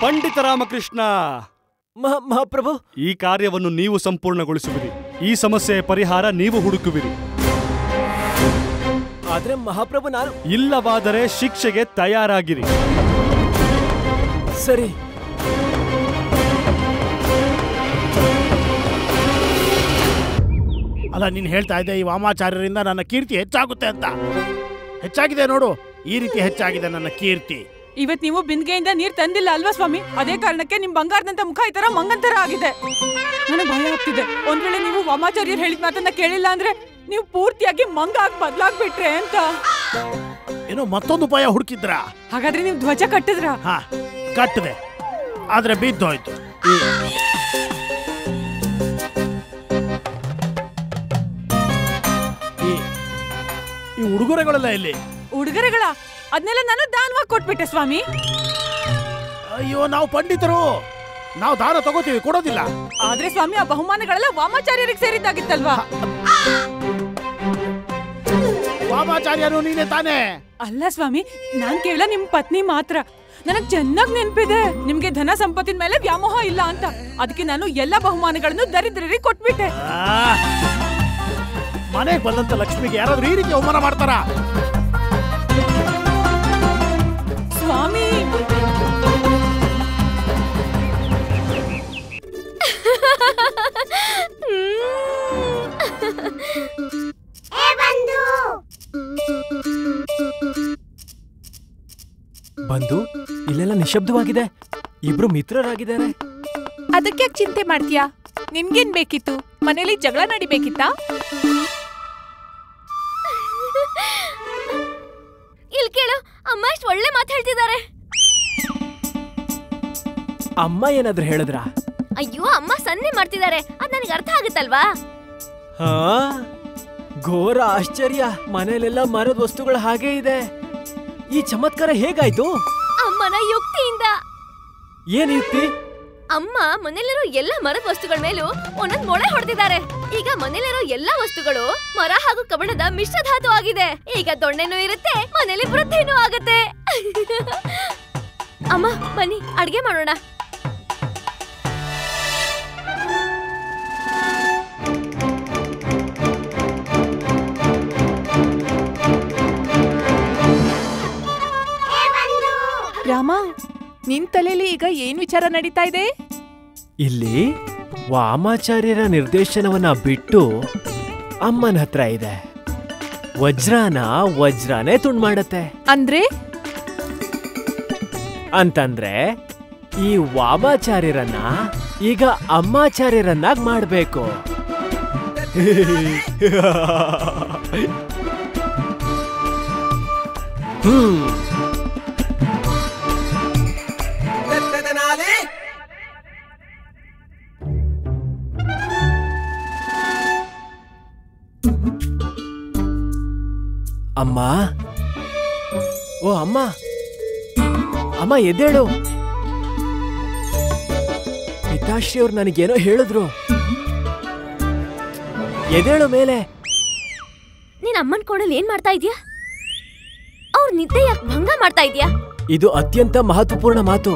ಪಂಡಿತ ರಾಮಕೃಷ್ಣ. ಮಹಾಪ್ರಭು, ಈ ಕಾರ್ಯವನ್ನು ನೀವು ಸಂಪೂರ್ಣಗೊಳಿಸುವಿರಿ. ಈ ಸಮಸ್ಯೆಯ ಪರಿಹಾರ ನೀವು ಹುಡುಕುವಿರಿ. ಆದ್ರೆ ಮಹಾಪ್ರಭು, ನಾನು ಇಲ್ಲವಾದರೆ ಶಿಕ್ಷೆಗೆ ತಯಾರಾಗಿರಿ. ಸರಿ. ಅಲ್ಲ, ನೀನು ಹೇಳ್ತಾ ಇದ್ದೆ ಈ ವಾಮಾಚಾರ್ಯರಿಂದ ನನ್ನ ಕೀರ್ತಿ ಹೆಚ್ಚಾಗುತ್ತೆ ಅಂತ. ಹೆಚ್ಚಾಗಿದೆ ನೋಡು, ಈ ರೀತಿ ಹೆಚ್ಚಾಗಿದೆ ನನ್ನ ಕೀರ್ತಿ. ಇವತ್ ನೀವು ಬಿಂದಿಗೆಯಿಂದ ನೀರ್ ತಂದಿಲ್ಲ ಅಲ್ವಾ ಸ್ವಾಮಿ? ಅದೇ ಕಾರಣಕ್ಕೆ ನಿಮ್ ಬಂಗಾರದಂತ ಮುಖ ಈ ತರ ಮಂಗಂತರ ಆಗಿದೆ. ನನಗೆ ಭಯ ಆಗ್ತಿದೆ. ಒಂದ್ ವೇಳೆ ನೀವು ವಾಮಾಚಾರ್ಯರು ಹೇಳಿದ ಮಾತನ್ನ ಕೇಳಿಲ್ಲ ಅಂದ್ರೆ ನೀವು ಪೂರ್ತಿಯಾಗಿ ಮಂಗ ಆಗಿ ಬದಲಾಗ್ಬಿಟ್ರೆ ಅಂತ. ಏನೋ ಮತ್ತೊಂದು ಉಪಾಯ ಹುಡುಕಿದ್ರ? ಹಾಗಾದ್ರೆ ನೀವು ಧ್ವಜ ಕಟ್ಟಿದ್ರ? ಹಾ, ಕಟ್ಟಿದೆ, ಆದ್ರೆ ಬಿದ್ದೋಯ್ತು. ಈ ಉಡುಗೊರೆಗಳೆಲ್ಲ ಇಲ್ಲಿ. ಉಡುಗೊರೆಗಳ? ಅದನ್ನೆಲ್ಲ ನಾನು ದಾನವಾಗಿ ಕೊಟ್ಬಿಟ್ಟೆ ಸ್ವಾಮಿ. ಅಯ್ಯೋ, ನಾವು ಪಂಡಿತರು, ನಾವು ದಾನ ತಗೋತೀವಿ, ಕೊಡೋದಿಲ್ಲ. ಆದ್ರೆ ಸ್ವಾಮಿ, ಆ ಬಹುಮಾನಗಳೆಲ್ಲ ವಾಮಾಚಾರ್ಯರಿಗೆ ಸೇರಿದ್ದಾಗಿತ್ತಲ್ವಾ? ವಾಮಾಚಾರ್ಯನು ನೀನೇ ತಾನೇ? ಅಲ್ಲ ಸ್ವಾಮಿ, ನಾನ್ ಕೇವಲ ನಿಮ್ ಪತ್ನಿ ಮಾತ್ರ. ನನಗ್ ಚೆನ್ನಾಗ್ ನೆನ್ಪಿದೆ ನಿಮ್ಗೆ ಧನ ಸಂಪತ್ತಿನ ಮೇಲೆ ವ್ಯಾಮೋಹ ಇಲ್ಲ ಅಂತ. ಅದಕ್ಕೆ ನಾನು ಎಲ್ಲ ಬಹುಮಾನಗಳನ್ನು ದರಿದ್ರರಿಗೆ ಕೊಟ್ಬಿಟ್ಟೆ. ಮನೆಗೆ ಬಂದಂತ ಲಕ್ಷ್ಮಿಗೆ ಯಾರಾದ್ರೂ ಈ ರೀತಿ ಅವಮಾನ ಮಾಡ್ತಾರ? ಸ್ವಾಮಿ, ಬಂದು ಇಲ್ಲೆಲ್ಲ ನಿಶಬ್ದವಾಗಿದೆ. ಇಬ್ರು ಮಿತ್ರರಾಗಿದ್ದಾರೆ. ಅದಕ್ಕೆ ಯಾಕೆ ಚಿಂತೆ ಮಾಡ್ತೀಯಾ? ನಿನ್ಗೇನ್ ಬೇಕಿತ್ತು? ಮನೇಲಿ ಜಗಳ ನಡಿಬೇಕಿತ್ತಾ? ಇಲ್ಲಿ ಕೇಳು, ಅಮ್ಮ ಎಷ್ಟು ಒಳ್ಳೆ ಮಾತಾಡ್ತಿದ್ದಾರೆ. ಅಮ್ಮ ಏನಾದ್ರೂ ಹೇಳಿದ್ರ? ಅಯ್ಯೋ, ಅಮ್ಮ ಸನ್ನೆ ಮಾಡ್ತಿದ್ದಾರೆ. ಅದ್ ನನಗೆ ಅರ್ಥ ಆಗುತ್ತಲ್ವಾ? ಹಾ, ಘೋರ ಆಶ್ಚರ್ಯ. ಮನೇಲೆಲ್ಲ ಮರದ ವಸ್ತುಗಳು ಹಾಗೆ ಇದೆ. ಈ ಚಮತ್ಕಾರ ಹೇಗಾಯ್ತು? ಅಮ್ಮನ ಯುಕ್ತಿಯಿಂದ. ಏನ್ ಯುಕ್ತಿ? ಅಮ್ಮ ಮನೇಲಿರೋ ಎಲ್ಲ ಮರದ ವಸ್ತುಗಳ ಮೇಲೂ ಒಂದೊಂದ್ ಮೊಳೆ ಹೊಡೆದಿದ್ದಾರೆ. ಈಗ ಮನೇಲಿರೋ ಎಲ್ಲಾ ವಸ್ತುಗಳು ಮರ ಹಾಗೂ ಕಬ್ಬಿಣದ ಮಿಶ್ರಧಾತು ಆಗಿದೆ. ಈಗ ದೊಣ್ಣೆನೂ ಇರುತ್ತೆ, ಮನೇಲಿ ವೃದ್ಧಿನೂ ಆಗುತ್ತೆ. ಅಮ್ಮ ಬನ್ನಿ, ಅಡ್ಗೆ ಮಾಡೋಣ. ರಾಮ, ನಿನ್ ತಲೆಯಲ್ಲಿ ಈಗ ಏನ್ ವಿಚಾರ ನಡೀತಾ ಇದೆ? ಇಲ್ಲಿ ವಾಮಾಚಾರ್ಯರ ನಿರ್ದೇಶನವನ್ನ ಬಿಟ್ಟು ಅಮ್ಮನ ಹತ್ರ ಇದೆ. ವಜ್ರನೇ ತುಂಡು ಮಾಡತ್ತೆ. ಅಂದ್ರೆ ಅಂತಂದ್ರೆ ಈ ವಾಮಾಚಾರ್ಯರನ್ನ ಈಗ ಅಮ್ಮಾಚಾರ್ಯರನ್ನಾಗಿ ಮಾಡ್ಬೇಕು. ಅಮ್ಮ, ಓ ಅಮ್ಮ, ಅಮ್ಮ ಎದ್ದೇಳು. ಪಿತಾಶ್ರೀ ಅವ್ರು ನನಗೇನೋ ಹೇಳಿದ್ರು. ಎದ್ದೇಳು ಮೇಲೆ. ನೀನ್ ಅಮ್ಮನ್ ಕೋಣಲ್ಲಿ ಏನ್ ಮಾಡ್ತಾ ಇದ್ಯಾ? ಅವ್ರ ನಿದ್ದೆ ಯಾಕೆ ಭಂಗ ಮಾಡ್ತಾ ಇದ್ಯಾ? ಇದು ಅತ್ಯಂತ ಮಹತ್ವಪೂರ್ಣ ಮಾತು.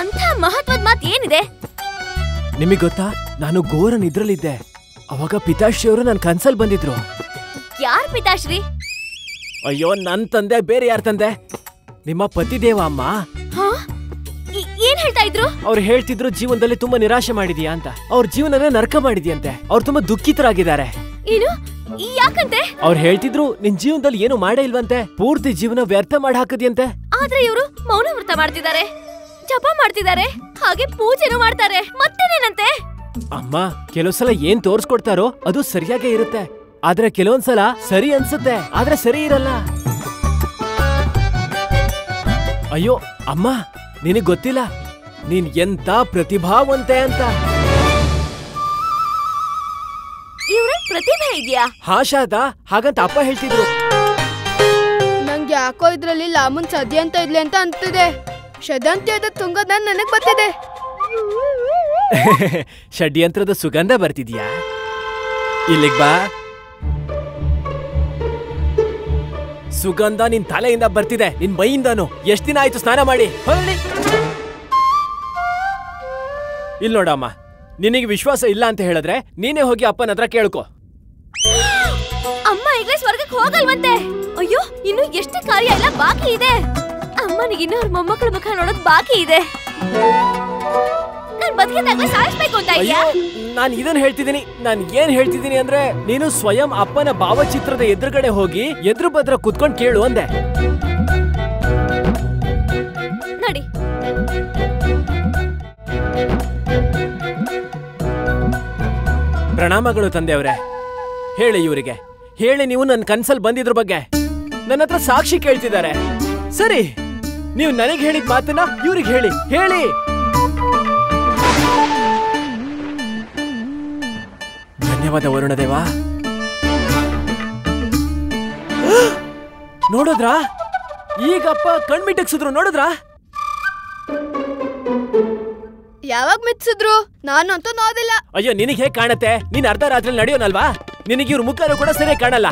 ಅಂತ ಮಹತ್ವದ ಮಾತು ಏನಿದೆ? ನಿಮಗ್ ಗೊತ್ತಾ, ನಾನು ಘೋರ ನಿದ್ರಲ್ಲಿದ್ದೆ. ಅವಾಗ ಪಿತಾಶ್ರೀ ಅವರು ನನ್ ಕನ್ಸಲ್ ಬಂದಿದ್ರು. ಯಾರ್ ಪಿತಾಶ್ರೀ? ಅಯ್ಯೋ, ನನ್ ತಂದೆ ಬೇರೆ ಯಾರ ತಂದೆ? ನಿಮ್ಮ ಪತಿದೇವ ಅಮ್ಮ. ಏನ್ ಹೇಳ್ತಾ ಇದ್ರು? ಅವ್ರು ಹೇಳ್ತಿದ್ರು ಜೀವನದಲ್ಲಿ ತುಂಬಾ ನಿರಾಶೆ ಮಾಡಿದ್ಯಾ ಅಂತ. ಅವ್ರ ಜೀವನನೇ ನರಕ ಮಾಡಿದ್ಯಂತೆ. ಅವ್ರು ತುಂಬಾ ದುಃಖಿತರಾಗಿದ್ದಾರೆ. ಏನು? ಯಾಕಂತೆ? ಅವ್ರು ಹೇಳ್ತಿದ್ರು ನಿನ್ ಜೀವನದಲ್ಲಿ ಏನು ಮಾಡೇ ಇಲ್ವಂತೆ, ಪೂರ್ತಿ ಜೀವನ ವ್ಯರ್ಥ ಮಾಡಿ ಹಾಕದ್ಯಂತೆ. ಆದ್ರೆ ಇವರು ಮೌನ ವ್ರತ ಮಾಡ್ತಿದ್ದಾರೆ, ಜಪ ಮಾಡ್ತಿದ್ದಾರೆ, ಹಾಗೆ ಪೂಜೆನೂ ಮಾಡ್ತಾರೆ. ಮತ್ತೇನೇನಂತೆ? ಅಮ್ಮ, ಕೆಲವು ಸಲ ಏನ್ ತೋರ್ಸ್ಕೊಡ್ತಾರೋ ಅದು ಸರಿಯಾಗೇ ಇರುತ್ತೆ. ಆದ್ರೆ ಕೆಲವೊಂದ್ಸಲ ಸರಿ ಅನ್ಸುತ್ತೆ, ಆದ್ರೆ ಸರಿ ಇರಲ್ಲ. ಅಯ್ಯೋ ಅಮ್ಮ, ನಿನಗ್ ಗೊತ್ತಿಲ್ಲ ನೀನ್ ಎಂತ ಪ್ರತಿಭಾವಂತೆ ಅಂತ. ಇವ್ರ ಪ್ರತಿಭೆ ಇದೆಯಾ? ಹಾ ಶಾರದಾ, ಹಾಗಂತ ಅಪ್ಪ ಹೇಳ್ತಿದ್ರು. ನಂಗೆ ಯಾಕೋ ಇದ್ರಲ್ಲಿ ಲಾಮುನ್ ಸದ್ಯಂತ ಇದ್ಲಿ ಅಂತ ಅಂತಿದೆ. ಷಡ್ಯಂತ್ರದ ತುಂಗದ ನನಗ್ ಬರ್ತಿದೆ. ಷಡ್ಯಂತ್ರದ ಸುಗಂಧ ಬರ್ತಿದ್ಯಾ? ಇಲ್ಲಿಗ್ ಬಾ. ಸುಗಂಧ ನಿನ್ ತಲೆಯಿಂದ ಬರ್ತಿದೆ, ನಿನ್ ಮೈಯಿಂದಾನು. ಎಷ್ಟ್ ದಿನ ಆಯ್ತು ಸ್ನಾನ ಮಾಡಿ? ಇಲ್ಲಿ ನೋಡಮ್ಮ, ನಿನಗೆ ವಿಶ್ವಾಸ ಇಲ್ಲ ಅಂತ ಹೇಳಿದ್ರೆ ನೀನೇ ಹೋಗಿ ಅಪ್ಪನ ಹತ್ರ ಕೇಳ್ಕೊ. ಅಮ್ಮ ಈಗಲೇ ಸ್ವರ್ಗಕ್ಕೆ ಹೋಗಲ್ವಂತೆ. ಅಯ್ಯೋ, ಇನ್ನು ಎಷ್ಟು ಕಾರ್ಯ ಎಲ್ಲ ಬಾಕಿ ಇದೆ. ಅಮ್ಮನಿಗೆ ಇನ್ನೂ ಅವ್ರ ಮೊಮ್ಮಕ್ಕಳ ಮುಖ ನೋಡೋದು ಬಾಕಿ ಇದೆ. ನಾನ್ ಬದುಕಿದಾಗ್ಲೇ ಸಾಯಿಸ್ಬೇಕು ಅಂತ ಇದೆಯಾ? ನಾನು ಇದನ್ನ ಹೇಳ್ತಿದ್ದೀನಿ. ನಾನು ಏನ್ ಹೇಳ್ತಿದ್ದೀನಿ ಅಂದ್ರೆ, ನೀನು ಸ್ವಯಂ ಅಪ್ಪನ ಭಾವಚಿತ್ರದ ಎದುರುಗಡೆ ಹೋಗಿ ಎದುರು ಬದ್ರ ಕುತ್ಕೊಂಡು ಕೇಳು ಅಂದೆ. ನೋಡಿ, ಪ್ರಣಾಮಗಳು ತಂದೆಯವ್ರೆ. ಹೇಳಿ ಇವರಿಗೆ, ಹೇಳಿ ನೀವು ನನ್ನ ಕನ್ಸಲ್ ಬಂದಿದ್ರ ಬಗ್ಗೆ. ನನ್ನ ಹತ್ರ ಸಾಕ್ಷಿ ಕೇಳ್ತಿದ್ದಾರೆ. ಸರಿ, ನೀವು ನನಗೆ ಹೇಳಿದ ಮಾತನ್ನ ಇವ್ರಿಗೆ ಹೇಳಿ. ಹೇಳಿ. ಧನ್ಯವಾದ ವರುಣದೇವ. ನೋಡಿದ್ರಾ, ಈಗಪ್ಪ ಕಣ್ಮಿಟಕ್ಸಿದ್ರು. ನೋಡಿದ್ರಾ? ಯಾವಾಗ ಮೆಚ್ಚಿದ್ರು? ನಾನಂತೂ ನೋಡಿಲ್ಲ. ಅಯ್ಯೋ, ನಿನಗೆ ಹೇಗೆ ಕಾಣತ್ತೆ? ನೀನ್ ಅರ್ಧ ರಾತ್ರಿ ನಡೆಯೋನಲ್ವಾ? ನಿನಗೆ ಇವ್ರ ಮುಖನೂ ಕೂಡ ಸರಿಯಾಗಿ ಕಾಣಲ್ಲ.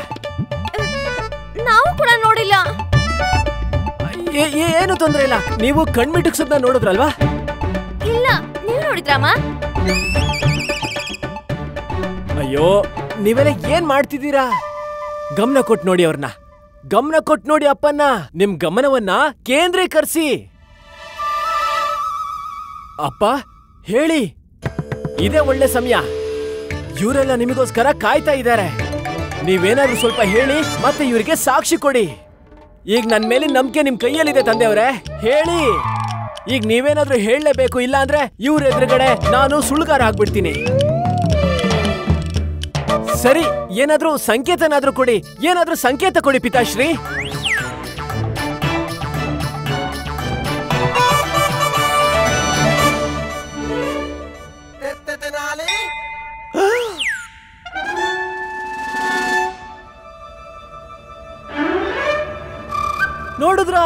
ನಾವು ಕೂಡ ನೋಡಿಲ್ಲ. ಏನು ತೊಂದ್ರೆ ಇಲ್ಲ. ನೀವು ಕಣ್ಮಿಟಕ್ಸದ್ನ ನೋಡಿದ್ರಲ್ವಾ? ಇಲ್ಲ, ನೀವು ನೋಡಿದ್ರಮ್ಮ? ಅಯ್ಯೋ, ನೀವೆಲ್ಲ ಏನ್ ಮಾಡ್ತಿದ್ದೀರಾ? ಗಮನ ಕೊಟ್ಟು ನೋಡಿ ಅವ್ರನ್ನ. ಗಮನ ಕೊಟ್ಟು ನೋಡಿ ಅಪ್ಪನ್ನ. ನಿಮ್ ಗಮನವನ್ನ ಕೇಂದ್ರೀಕರಿಸಿ. ಅಪ್ಪ ಹೇಳಿ, ಇದೇ ಒಳ್ಳೆ ಸಮಯ. ಇವರೆಲ್ಲ ನಿಮಗೋಸ್ಕರ ಕಾಯ್ತಾ ಇದ್ದಾರೆ. ನೀವೇನಾದ್ರೂ ಸ್ವಲ್ಪ ಹೇಳಿ ಮತ್ತೆ ಇವರಿಗೆ ಸಾಕ್ಷಿ ಕೊಡಿ. ಈಗ ನನ್ ಮೇಲೆ ನಂಬಿಕೆ ನಿಮ್ ಕೈಯಲ್ಲಿದೆ ತಂದೆಯವ್ರೆ. ಹೇಳಿ. ಈಗ ನೀವೇನಾದ್ರೂ ಹೇಳಲೇಬೇಕು, ಇಲ್ಲ ಅಂದ್ರೆ ಇವ್ರ ಎದುರುಗಡೆ ನಾನು ಸುಳ್ಳುಗಾರ ಆಗ್ಬಿಡ್ತೀನಿ. ಸರಿ, ಏನಾದ್ರೂ ಸಂಕೇತನಾದ್ರೂ ಕೊಡಿ. ಏನಾದ್ರೂ ಸಂಕೇತ ಕೊಡಿ ಪಿತಾಶ್ರೀ. ನೋಡಿದ್ರ,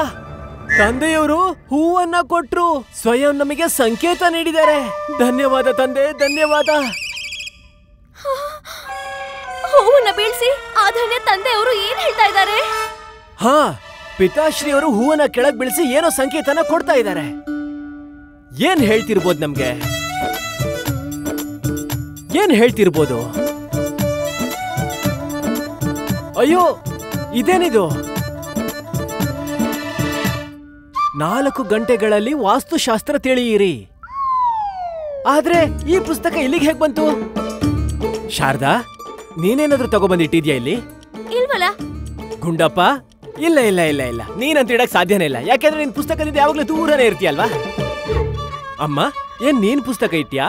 ತಂದೆಯವರು ಹೂವನ್ನ ಕೊಟ್ರು. ಸ್ವಯಂ ನಮಗೆ ಸಂಕೇತ ನೀಡಿದ್ದಾರೆ. ಧನ್ಯವಾದ ತಂದೆ, ಧನ್ಯವಾದ. ಹೂವನ್ನ ಬೀಳ್ಸಿ ಆಧಾನೆ ತಂದೆಯವರು ಏನ್ ಹೇಳ್ತಾ ಇದ್ದಾರೆ? ಹಾ, ಪಿತಾಶ್ರೀ ಅವರು ಹೂವನ್ನ ಕೆಳಗ್ ಬೀಳಿಸಿ ಏನೋ ಸಂಕೇತನ ಕೊಡ್ತಾ ಇದ್ದಾರೆ. ಏನ್ ಹೇಳ್ತಿರ್ಬೋದು ನಮ್ಗೆ? ಏನ್ ಹೇಳ್ತಿರ್ಬೋದು? ಅಯ್ಯೋ, ಇದೇನಿದು? 4 ಗಂಟೆಗಳಲ್ಲಿ ವಾಸ್ತುಶಾಸ್ತ್ರ ತಿಳಿಯಿರಿ. ಆದ್ರೆ ಈ ಪುಸ್ತಕ ಇಲ್ಲಿಗೆ ಹೇಗ್ ಬಂತು? ಶಾರದಾ, ನೀನೇನಾದ್ರೂ ತಗೊಬಂದಿಟ್ಟಿದ್ಯಾ ಇಲ್ಲಿ? ಇಲ್ವಲ್ಲ. ಗುಂಡಪ್ಪ, ಇಲ್ಲ ಇಲ್ಲ ಇಲ್ಲ ಇಲ್ಲ, ನೀನಂತ ಇಡಕ್ ಸಾಧ್ಯನೇ ಇಲ್ಲ. ಯಾಕೆಂದ್ರೆ ನಿನ್ ಪುಸ್ತಕದಿಂದ ಯಾವಾಗ್ಲೂ ದೂರನೇ ಇರ್ತೀಯಲ್ವಾ? ಅಮ್ಮ, ಏನ್ ನೀನ್ ಪುಸ್ತಕ ಇಟ್ಯಾ?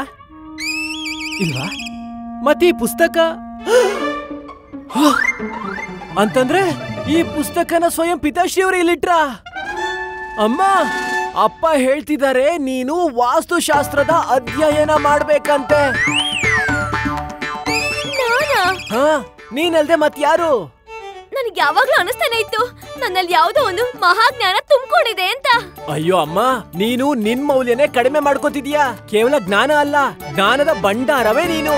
ಇಲ್ವಾ? ಮತ್ತೆ ಈ ಪುಸ್ತಕ ಅಂತಂದ್ರೆ ಈ ಪುಸ್ತಕನ ಸ್ವಯಂ ಪಿತಾಶ್ರೀ ಅವರು ಇಲ್ಲಿಟ್ರ? ಅಮ್ಮ, ಅಪ್ಪ ಹೇಳ್ತಿದ್ದಾರೆ ನೀನು ವಾಸ್ತುಶಾಸ್ತ್ರದ ಅಧ್ಯಯನ ಮಾಡ್ಬೇಕಂತೆ. ಹಾ, ನೀನಲ್ದೆ ಮತ್ ಯಾರು? ನನಗೆ ಯಾವಾಗ್ಲೂ ಅನಿಸ್ತಾನೆ ಇತ್ತು ನನ್ನಲ್ಲಿ ಯಾವುದೋ ಒಂದು ಮಹಾಜ್ಞಾನ ತುಂಬಿಕೊಂಡಿದೆ ಅಂತ. ಅಯ್ಯೋ ಅಮ್ಮ, ನೀನು ನಿನ್ ಮೌಲ್ಯನೇ ಕಡಿಮೆ ಮಾಡ್ಕೋತಿದ್ಯಾ. ಕೇವಲ ಜ್ಞಾನ ಅಲ್ಲ, ಜ್ಞಾನದ ಭಂಡಾರವೇ ನೀನು.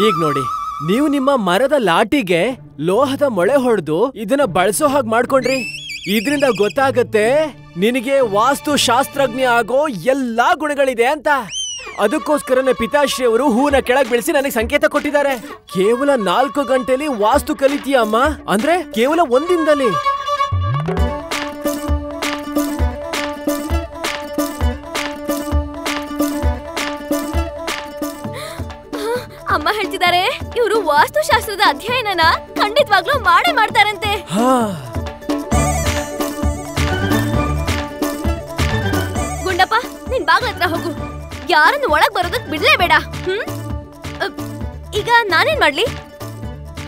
ಈಗ ನೋಡಿ, ನೀವು ನಿಮ್ಮ ಮರದ ಲಾಟಿಗೆ ಲೋಹದ ಮೊಳೆ ಹೊಡೆದು ಇದನ್ನ ಬಳಸೋ ಹಾಗೆ ಮಾಡ್ಕೊಂಡ್ರಿ. ಇದರಿಂದ ಗೊತ್ತಾಗತ್ತೆ ನಿನಗೆ ವಾಸ್ತುಶಾಸ್ತ್ರಜ್ಞ ಆಗೋ ಎಲ್ಲಾ ಗುಣಗಳಿದೆ ಅಂತ. ಅದಕ್ಕೋಸ್ಕರನೇ ಪಿತಾಶ್ರೀ ಅವರು ಹೂವನ್ನ ಕೆಳಗ್ ಬೆಳೆಸಿ ನನಗೆ ಸಂಕೇತ ಕೊಟ್ಟಿದ್ದಾರೆ. ಕೇವಲ 4 ಗಂಟೆಲಿ ವಾಸ್ತು ಕಲಿತೀಯ ಅಮ್ಮ? ಅಂದ್ರೆ ಕೇವಲ 1 ದಿನದಲ್ಲಿ. ಅಮ್ಮ ಹೇಳ್ತಿದ್ದಾರೆ ಇವರು ವಾಸ್ತುಶಾಸ್ತ್ರದ ಅಧ್ಯಯನನ ಖಂಡಿತವಾಗ್ಲೂ ಮಾಡೇ ಮಾಡ್ತಾರಂತೆ. ಗುಂಡಪ್ಪ, ನಿನ್ ಬಾಗ್ಲ ಹತ್ರ ಹೋಗು. ಯಾರನ್ನು ಒಳಗ್ ಬರೋದಕ್ ಬಿಡ್ಲೇ ಬೇಡ. ಈಗ ನಾನೇನ್ ಮಾಡ್ಲಿ?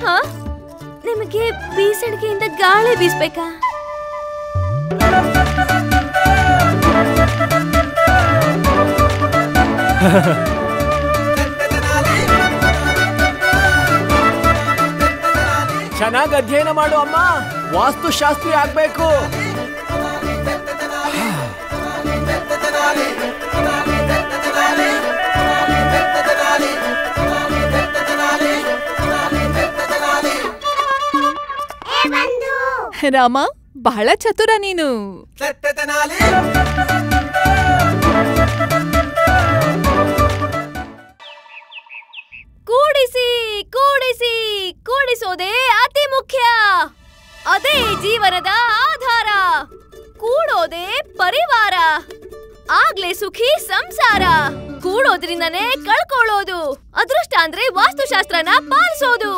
ಹಾ, ನಿಮಗೆ ಬೀಸಣಿಗೆಯಿಂದ ಗಾಳಿ ಬೀಸ್ಬೇಕಾ? ಚೆನ್ನಾಗಿ ಅಧ್ಯಯನ ಮಾಡು ಅಮ್ಮ, ವಾಸ್ತುಶಾಸ್ತ್ರಿ ಆಗ್ಬೇಕು. ರಾಮ, ಬಹಳ ಚತುರ ನೀನು. ಕೂಡಿಸಿ ಕೂಡಿಸಿ ಕೂಡಿಸೋದೇ ಅತಿ ಮುಖ್ಯ. ಅದೇ ಜೀವನದ ಆಧಾರ. ಕೂಡೋದೇ ಪರಿವಾರ, ಆಗ್ಲೇ ಸುಖಿ ಸಂಸಾರ. ಕೂಡೋದ್ರಿಂದನೇ ಕಳ್ಕೊಳ್ಳೋದು. ಅದೃಷ್ಟ ಅಂದ್ರೆ ವಾಸ್ತುಶಾಸ್ತ್ರನ ಪಾಲಿಸೋದು.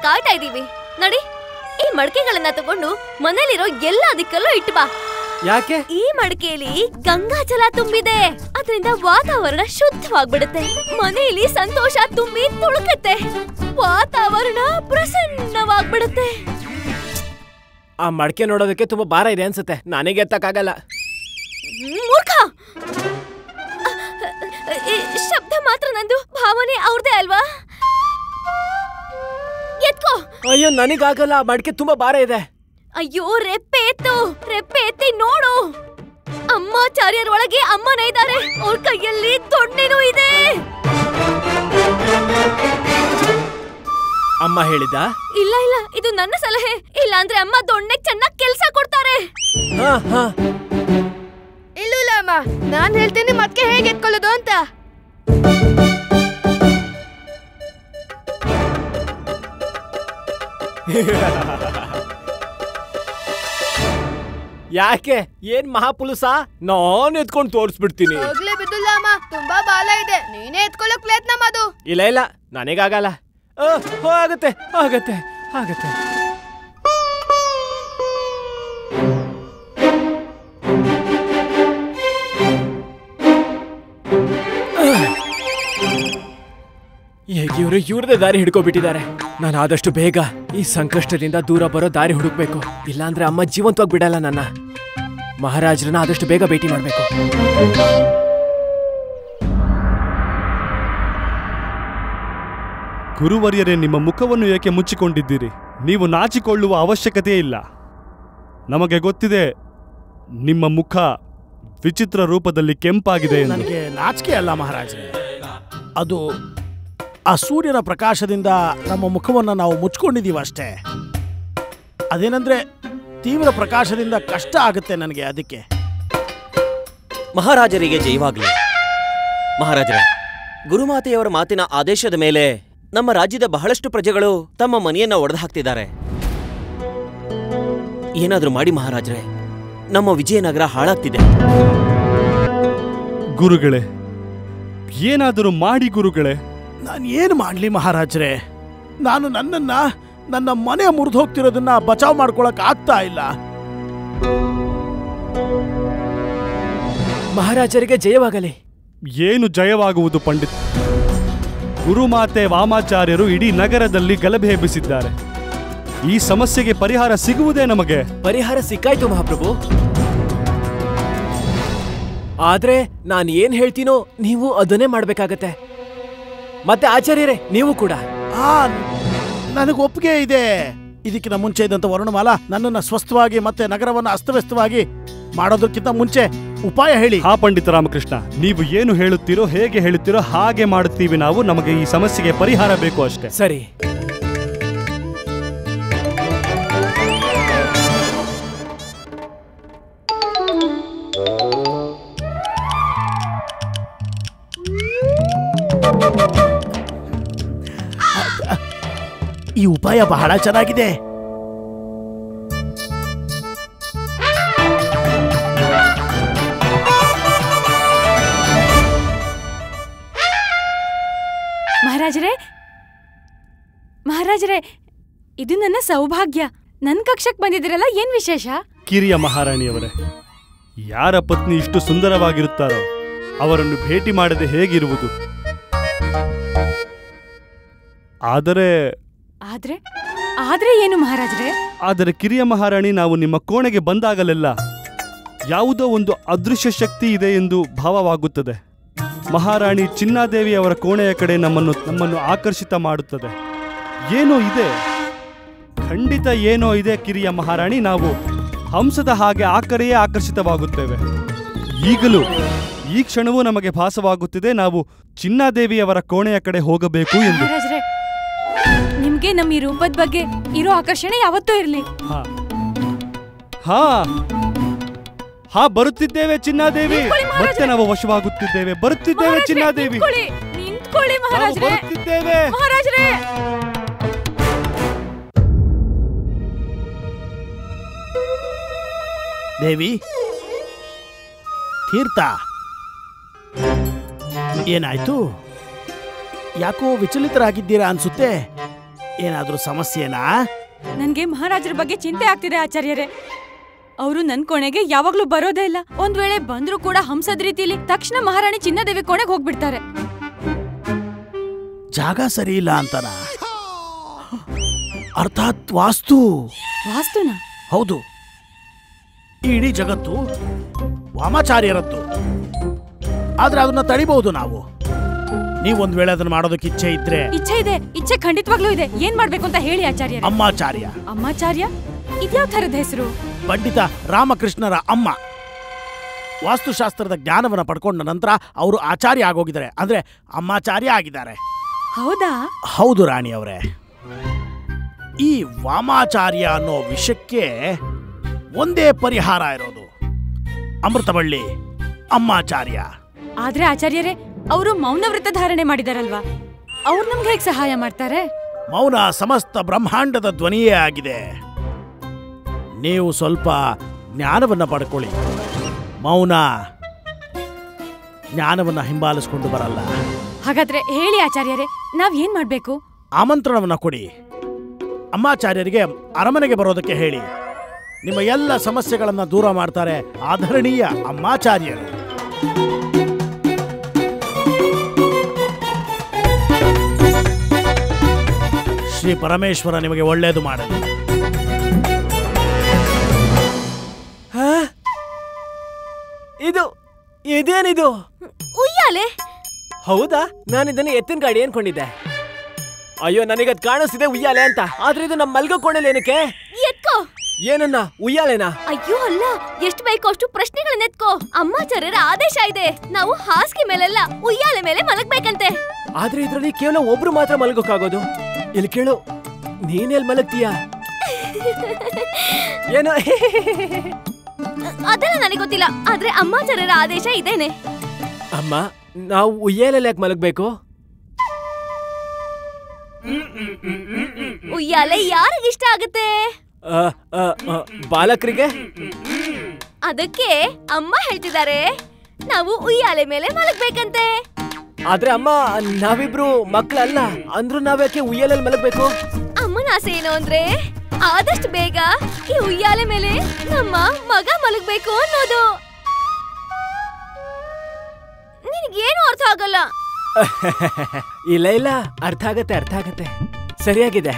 ಕಾಯ್ತಾ ಇದೀವಿ ನಡಿ. ಈ ಮಡಕೆಗಳನ್ನ ತಗೊಂಡು ಮನೇಲಿರೋ ಎಲ್ಲಾ ದಿಕ್ಕಲ್ಲೂ ಇಟ್ಟು ಬಾ. ಯಾಕೆ? ಈ ಮಡಕೆಯಲ್ಲಿ ಗಂಗಾಜಲ ತುಂಬಿದೆ. ಅದರಿಂದ ವಾತಾವರಣ ಶುದ್ಧವಾಗ್ಬಿಡುತ್ತೆ. ಮನೆಯಲ್ಲಿ ಸಂತೋಷ ತುಂಬಿ ತುಳುಕುತ್ತೆ. ವಾತಾವರಣ ಪ್ರಸನ್ನವಾಗ್ಬಿಡುತ್ತೆ. ಆ ಮಡಕೆ ನೋಡೋದಕ್ಕೆ ತುಂಬಾ ಭಾರ ಇದೆ ಅನ್ಸುತ್ತೆ. ನನಗೆ ಎತ್ತಕ್ಕಾಗಲ್ಲ. ಮೂರ್ಖ! ಶಬ್ದ ಮಾತ್ರ ನಂದು, ಭಾವನೆ ಅವ್ರದೇ ಅಲ್ವಾ? ಎತ್ಕೋ. ಅಯ್ಯೋ, ನನಗಾಗಲ್ಲ. ಆ ಮಡಕೆ ತುಂಬಾ ಭಾರ ಇದೆ. ಅಯ್ಯೋ, ರೆಪ್ಪೆ ಎತ್ತಿ ನೋಡು. ಅಮ್ಮಾಚಾರ್ಯರ ಒಳಗೆ ಅಮ್ಮನೇ ಇದ್ದಾರೆ. ಅವ್ರ ಕೈಯಲ್ಲಿ ದೊಣ್ಣೆನೂ ಇದೆ. ಅಮ್ಮ ಹೇಳಿದ? ಇಲ್ಲ, ಇದು ನನ್ನ ಸಲಹೆ. ಇಲ್ಲ ಅಂದ್ರೆ ಅಮ್ಮ ದೊಣ್ಣೆ ಚೆನ್ನಾಗಿ ಕೆಲಸ ಕೊಡ್ತಾರೆ. ಇಲ್ಲ ಅಮ್ಮ, ನಾನ್ ಹೇಳ್ತೀನಿ ಮಡಕೆ ಹೇಗೆ ಎತ್ಕೊಳ್ಳೋದು ಅಂತ. ಯಾಕೆ? ಏನ್ ಮಹಾಪುಲುಸ? ನಾನ್ ಎತ್ಕೊಂಡು ತೋರಿಸ್ಬಿಡ್ತೀನಿ. ಹೋಗ್ಲೇ ಬಿದ್ದಿಲ್ಲ ಅಮ್ಮ, ತುಂಬಾ ಬಾಲ ಇದೆ. ನೀನೇ ಎತ್ಕೊಳ್ಳೋಕ್ ಪ್ರಯತ್ನ ಮಾಡು. ಇಲ್ಲ, ನನಗಾಗಲ್ಲ. ಆಗತ್ತೆ. ಇವ್ರದೇ ದಾರಿ ಹಿಡ್ಕೊಬಿಟ್ಟಿದ್ದಾರೆ. ನಾನು ಆದಷ್ಟು ಬೇಗ ಈ ಸಂಕಷ್ಟದಿಂದ ದೂರ ಬರೋ ದಾರಿ ಹುಡುಕ್ಬೇಕು. ಇಲ್ಲಾಂದ್ರೆ ಅಮ್ಮ ಜೀವಂತವಾಗಿ ಬಿಡಲ್ಲ ನನ್ನ. ಮಹಾರಾಜರನ್ನ ಆದಷ್ಟು ಬೇಗ ಭೇಟಿ ಮಾಡ್ಬೇಕು. ಗುರುವರ್ಯರೇ, ನಿಮ್ಮ ಮುಖವನ್ನು ಏಕೆ ಮುಚ್ಚಿಕೊಂಡಿದ್ದೀರಿ? ನೀವು ನಾಚಿಕೊಳ್ಳುವ ಅವಶ್ಯಕತೆ ಇಲ್ಲ. ನಮಗೆ ಗೊತ್ತಿದೆ ನಿಮ್ಮ ಮುಖ ವಿಚಿತ್ರ ರೂಪದಲ್ಲಿ ಕೆಂಪಾಗಿದೆ ಎಂದು. ನನಗೆ ನಾಚಿಕೆ ಅಲ್ಲ ಮಹಾರಾಜರೇ, ಅದು ಆ ಸೂರ್ಯನ ಪ್ರಕಾಶದಿಂದ ನಮ್ಮ ಮುಖವನ್ನು ನಾವು ಮುಚ್ಕೊಂಡಿದ್ದೀವಿ ಅಷ್ಟೇ. ಅದೇನಂದ್ರೆ ತೀವ್ರ ಪ್ರಕಾಶದಿಂದ ಕಷ್ಟ ಆಗುತ್ತೆ ನನಗೆ, ಅದಕ್ಕೆ. ಮಹಾರಾಜರಿಗೆ ಜಯವಾಗಲಿ. ಮಹಾರಾಜರೇ, ಗುರುಮಾತೆಯವರ ಮಾತಿನ ಆದೇಶದ ಮೇಲೆ ನಮ್ಮ ರಾಜ್ಯದ ಬಹಳಷ್ಟು ಪ್ರಜೆಗಳು ತಮ್ಮ ಮನೆಯನ್ನ ಒಡೆದು ಹಾಕ್ತಿದ್ದಾರೆ. ಏನಾದ್ರೂ ಮಾಡಿ ಮಹಾರಾಜರೇ, ನಮ್ಮ ವಿಜಯನಗರ ಹಾಳಾಗ್ತಿದೆ. ಗುರುಗಳೇ, ಏನಾದರೂ ಮಾಡಿ ಗುರುಗಳೇ. ನಾನು ಏನು ಮಾಡಲಿ ಮಹಾರಾಜರೇ? ನಾನು ನನ್ನ ಮನೆ ಮುರಿದು ಹೋಗ್ತಿರೋದನ್ನ ಬಚಾವ್ ಮಾಡ್ಕೊಳಕ್ ಆಗ್ತಾ ಇಲ್ಲ. ಮಹಾರಾಜರಿಗೆ ಜಯವಾಗಲಿ. ಏನು ಜಯವಾಗುವುದು ಪಂಡಿತ್? ಗುರುಮಾತೆ ವಾಮಾಚಾರ್ಯರು ಇಡೀ ನಗರದಲ್ಲಿ ಗಲಭೆ ಎಬ್ಬಿಸಿದ್ದಾರೆ. ಈ ಸಮಸ್ಯೆಗೆ ಪರಿಹಾರ ಸಿಗುವುದೇ ನಮಗೆ. ಪರಿಹಾರ ಸಿಕ್ಕಾಯ್ತು ಮಹಾಪ್ರಭು. ಆದ್ರೆ ನಾನು ಏನ್ ಹೇಳ್ತೀನೋ ನೀವು ಅದನ್ನೇ ಮಾಡ್ಬೇಕಾಗತ್ತೆ. ಮತ್ತೆ ಆಚಾರ್ಯರೇ, ನೀವು ಕೂಡ. ನನಗೆ ಒಪ್ಪಿಗೆ ಇದೆ. ಇದಕ್ಕಿಂತ ಮುಂಚೆ ಇದ್ದಂತ ವರುಣಮಾಲ ನನ್ನನ್ನು ಸ್ವಸ್ಥವಾಗಿ ಮತ್ತೆ ನಗರವನ್ನು ಅಸ್ತವ್ಯಸ್ತವಾಗಿ ಮಾಡೋದಕ್ಕಿಂತ ಮುಂಚೆ ಉಪಾಯ ಹೇಳಿ. ಪಂಡಿತ ರಾಮಕೃಷ್ಣ, ನೀವು ಏನು ಹೇಳುತ್ತೀರೋ, ಹೇಗೆ ಹೇಳುತ್ತೀರೋ ಹಾಗೆ ಮಾಡುತ್ತೀವಿ ನಾವು. ನಮಗೆ ಈ ಸಮಸ್ಯೆಗೆ ಪರಿಹಾರ ಬೇಕು ಅಷ್ಟೇ. ಸರಿ. ಈ ಉಪಾಯ ಬಹಳ ಚೆನ್ನಾಗಿದೆ. ಮಹಾರಾಜರೇ, ಇದು ನನ್ನ ಸೌಭಾಗ್ಯ. ನನ್ನ ಕಕ್ಷಕ್ಕೆ ಬಂದಿದ್ದೀರಲ್ಲ, ಏನ್ ವಿಶೇಷ? ಕಿರಿಯ ಮಹಾರಾಣಿಯವರೇ, ಯಾರ ಪತ್ನಿ ಇಷ್ಟು ಸುಂದರವಾಗಿರುತ್ತಾರೋ ಅವರನ್ನು ಭೇಟಿ ಮಾಡದೆ ಹೇಗಿರುವುದು? ಆದರೆ ಏನು ಮಹಾರಾಜರೇ? ಆದರೆ ಕಿರಿಯ ಮಹಾರಾಣಿ, ನಾವು ನಿಮ್ಮ ಕೋಣೆಗೆ ಬಂದಾಗಲೆಲ್ಲ ಯಾವುದೋ ಒಂದು ಅದೃಶ್ಯ ಶಕ್ತಿ ಇದೆ ಎಂದು ಭಾವವಾಗುತ್ತದೆ. ಮಹಾರಾಣಿ ಚಿನ್ನಾದೇವಿ ಅವರ ಕೋಣೆಯ ಕಡೆ ನಮ್ಮನ್ನು ಆಕರ್ಷಿತ ಮಾಡುತ್ತದೆ. ಏನೋ ಇದೆ, ಖಂಡಿತ ಏನೋ ಇದೆ ಕಿರಿಯ ಮಹಾರಾಣಿ. ನಾವು ಹಂಸದ ಹಾಗೆ ಆ ಕಡೆಯೇ ಆಕರ್ಷಿತವಾಗುತ್ತೇವೆ. ಈಗಲೂ ಈ ಕ್ಷಣವೂ ನಮಗೆ ಭಾಸವಾಗುತ್ತಿದೆ ನಾವು ಚಿನ್ನಾದೇವಿಯವರ ಕೋಣೆಯ ಕಡೆ ಹೋಗಬೇಕು ಎಂದು. ನಿಮ್ಗೆ ನಮ್ಮ ಈ ರೂಪದ ಬಗ್ಗೆ ಇರೋ ಆಕರ್ಷಣೆ ಯಾವತ್ತೂ ಇರಲಿ. ಹಾ ಬರುತ್ತಿದ್ದೇವೆ ಚಿನ್ನಾದೇವಿ, ಮತ್ತೆ ನಾವು ವಶವಾಗುತ್ತಿದ್ದೇವೆ. ಬರುತ್ತಿದ್ದೇವೆ ಚಿನ್ನಾದೇವಿ, ಬರುತ್ತಿದ್ದೇವೆ. ದೇವಿ, ತೀರ್ಥ, ಏನಾಯ್ತು? ಯಾಕೋ ವಿಚಲಿತರಾಗಿದ್ದೀರಾ ಅನ್ಸುತ್ತೆ. ಏನಾದ್ರೂ ಸಮಸ್ಯೆನಾ? ನನ್ಗೆ ಮಹಾರಾಜರ ಬಗ್ಗೆ ಚಿಂತೆ ಆಗ್ತಿದೆ ಆಚಾರ್ಯರೇ. ಅವರು ನನ್ ಕೋಣೆಗೆ ಯಾವಾಗ್ಲೂ ಬರೋದೇ ಇಲ್ಲ. ಒಂದ್ ವೇಳೆ ಬಂದ್ರು ಕೂಡ ಹಂಸದ ರೀತಿಲಿ ತಕ್ಷಣ ಮಹಾರಾಣಿ ಚಿನ್ನದೇವಿ ಕೋಣೆಗೆ ಹೋಗ್ಬಿಡ್ತಾರೆ. ಜಾಗ ಸರಿ ಇಲ್ಲ ಅಂತನ? ಅರ್ಥಾತ್ ವಾಸ್ತುನ? ಹೌದು. ಈ ಇಡೀ ಜಗತ್ತು ವಾಮಾಚಾರ್ಯರದ್ದು. ಆದ್ರೆ ಅದನ್ನ ತಡಿಬಹುದು ನಾವು. ನೀವೊಂದ್ ವೇಳೆ ಅದನ್ನ ಮಾಡೋದಕ್ಕೆ ಇಚ್ಛೆ ಇದ್ರೆ? ಇಚ್ಛೆ ಖಂಡಿತವಾಗ್ಲೂ ಇದೆ. ಏನ್ ಮಾಡ್ಬೇಕು ಅಂತ ಹೇಳಿ ಆಚಾರ್ಯ. ಅಮ್ಮಾಚಾರ್ಯ ಇದ್ಯಾವ ಥರದ ಹೆಸರು? ಪಂಡಿತ ರಾಮಕೃಷ್ಣರ ಅಮ್ಮ. ವಾಸ್ತುಶಾಸ್ತ್ರದ ಜ್ಞಾನವನ್ನ ಪಡ್ಕೊಂಡ ನಂತರ ಅವರು ಆಚಾರ್ಯ ಆಗೋಗಿದ್ದಾರೆ, ಅಂದ್ರೆ ಅಮ್ಮಾಚಾರ್ಯ ಆಗಿದ್ದಾರೆ. ಹೌದಾ? ಹೌದು ರಾಣಿ ಅವರೇ. ಈ ವಾಮಾಚಾರ್ಯ ಅನ್ನೋ ವಿಷಯಕ್ಕೆ ಒಂದೇ ಪರಿಹಾರ ಇರೋದು, ಅಮೃತಬಳ್ಳಿ ಅಮ್ಮಾಚಾರ್ಯ. ಆದ್ರೆ ಆಚಾರ್ಯರೇ, ಅವರು ಮೌನ ವ್ರತ ಧಾರಣೆ ಮಾಡಿದಾರಲ್ವಾ, ಅವ್ರು ನಮ್ಗೆ ಹೇಗೆ ಸಹಾಯ ಮಾಡ್ತಾರೆ? ಮೌನ ಸಮಸ್ತ ಬ್ರಹ್ಮಾಂಡದ ಧ್ವನಿಯೇ ಆಗಿದೆ. ನೀವು ಸ್ವಲ್ಪ ಜ್ಞಾನವನ್ನ ಪಡ್ಕೊಳ್ಳಿ. ಮೌನ ಜ್ಞಾನವನ್ನ ಹಿಂಬಾಲಿಸ್ಕೊಂಡು ಬರಲ್ಲ. ಹಾಗಾದ್ರೆ ಹೇಳಿ ಆಚಾರ್ಯರೇ, ನಾವ್ ಏನ್ ಮಾಡ್ಬೇಕು? ಆಮಂತ್ರಣವನ್ನ ಕೊಡಿ. ಅಮ್ಮಾಚಾರ್ಯರಿಗೆ ಅರಮನೆಗೆ ಬರೋದಕ್ಕೆ ಹೇಳಿ. ನಿಮ್ಮ ಎಲ್ಲ ಸಮಸ್ಯೆಗಳನ್ನ ದೂರ ಮಾಡ್ತಾರೆ ಆದರಣೀಯ ಅಮ್ಮಾಚಾರ್ಯರು. ಶ್ರೀ ಪರಮೇಶ್ವರ ನಿಮಗೆ ಒಳ್ಳೇದು ಮಾಡಲಿ. ಇದೇನಿದು? ಉಯ್ಯಾಲೆ. ಹೌದಾ? ನಾನಿದನ್ನು ಎತ್ತಿನ ಗಾಡಿ ಅನ್ಕೊಂಡಿದ್ದೆ. ಅಯ್ಯೋ, ನನಗದ್ ಕಾಣಿಸ್ತಿದೆ ಉಯ್ಯಾಲೆ ಅಂತ. ಆದ್ರೆ ಇದು ನಮ್ಮ ಮಲ್ಗೋ ಕೋಣೆಲಿ ಏನಕ್ಕೆ? ಎತ್ಕೋ. ಏನನ್ನ? ಉಯ್ಯಾಲೆನಾ? ಅಯ್ಯೋ ಅಲ್ಲ, ಎಷ್ಟು ಬೇಕೋ ಅಷ್ಟು ಪ್ರಶ್ನೆಗಳನ್ನ ಎತ್ಕೋ. ಅಮ್ಮಾಚಾರ್ಯರ ಆದೇಶ ಇದೆ, ನಾವು ಹಾಸಿಗೆ ಮೇಲೆಲ್ಲ ಉಯ್ಯಾಲೆ ಮೇಲೆ ಮಲಗ್ಬೇಕಂತೆ. ಆದ್ರೆ ಇದ್ರಲ್ಲಿ ಕೇವಲ ಒಬ್ರು ಮಾತ್ರ ಮಲಗೋಕ್ಕಾಗೋದು. ಇಲ್ಲಿ ಕೇಳು, ನೀನೆಲ್ ಮಲಗ್ತೀಯ? ಏನೋ ಅದೆಲ್ಲ ನನಗೆ ಗೊತ್ತಿಲ್ಲ, ಆದ್ರೆ ಅಮ್ಮಾಚಾರ್ಯರ ಆದೇಶ ಇದೇನೆ. ಅಮ್ಮ, ನಾವು ಉಯ್ಯಾಲೆಲ್ಲ ಯಾಕೆ ಮಲಗ್ಬೇಕು? ಉಯ್ಯಾಲೆ ಯಾರಿಗಿಷ್ಟ ಆಗುತ್ತೆ? ಬಾಲಕರಿಗೆ. ಅದಕ್ಕೆ ಅಮ್ಮ ಹೇಳ್ತಿದ್ದಾರೆ ನಾವು ಉಯ್ಯಾಲೆ ಮೇಲೆ ಮಲಗ್ಬೇಕಂತೆ. ಆದ್ರೆ ಅಮ್ಮ, ನಾವಿಬ್ರು ಮಕ್ಕಳಲ್ಲ ಅಂದ್ರೂ ನಾವ್ಯಾಕೆ ಉಯ್ಯಾಲೆಯಲ್ಲಿ ಮಲಗ್ಬೇಕು? ಅಮ್ಮನ ಆಸೆ ಏನು ಅಂದ್ರೆ ಆದಷ್ಟು ಬೇಗ ಈ ಉಯ್ಯಾಲೆ ಮೇಲೆ ನಮ್ಮ ಮಗ ಮಲಗ್ಬೇಕು ಅನ್ನೋದು. ನಿನಗೇನು ಅರ್ಥ ಆಗಲ್ಲ. ಇಲ್ಲ, ಅರ್ಥ ಆಗತ್ತೆ. ಸರಿಯಾಗಿದೆ.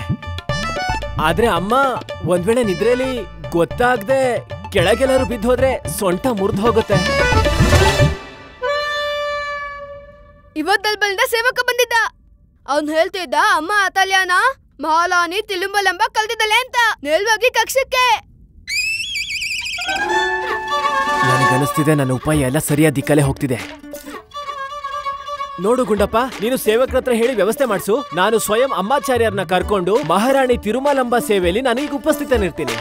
ಆದ್ರೆ ಅಮ್ಮ, ಒಂದ್ ವೇಳೆ ನಿದ್ರೆಯಲ್ಲಿ ಗೊತ್ತಾಗದೆ ಕೆಳಗೆಲ್ಲರೂ ಬಿದ್ದು ಹೋದ್ರೆ ಸೊಂಟ ಮುರಿದು ಹೋಗುತ್ತೆ. ಇವತ್ತಲ್ಬಲ್ದ ಸೇವಕ ಬಂದಿದ್ದ. ಅವ್ನು ಹೇಳ್ತಿದ್ದ ಅಮ್ಮ ಅತಲ್ಯಾನ ಮಹಾಲಾನಿ ತಿಳುಂಬಲಂಬ ಕಲ್ತಿದ್ದಲೆ ಅಂತ. ನೇಲ್ವಾಗಿ ಕಕ್ಷಕ್ಕೆ. ನನಗನ್ನಿಸ್ತಿದೆ ನನ್ನ ಉಪಾಯ ಎಲ್ಲ ಸರಿಯಾದ ದಿಕ್ಕಲ್ಲೇ ಹೋಗ್ತಿದೆ. ನೋಡು ಗುಂಡಪ್ಪ, ನೀನು ಸೇವಕರ ಹತ್ರ ಹೇಳಿ ವ್ಯವಸ್ಥೆ ಮಾಡಿಸು. ನಾನು ಸ್ವಯಂ ಅಮ್ಮಾಚಾರ್ಯರನ್ನ ಕರ್ಕೊಂಡು ಮಹಾರಾಣಿ ತಿರುಮಲಂಬ ಸೇವೆಯಲ್ಲಿ ನಾನೀಗ ಉಪಸ್ಥಿತನಿರ್ತೀನಿ.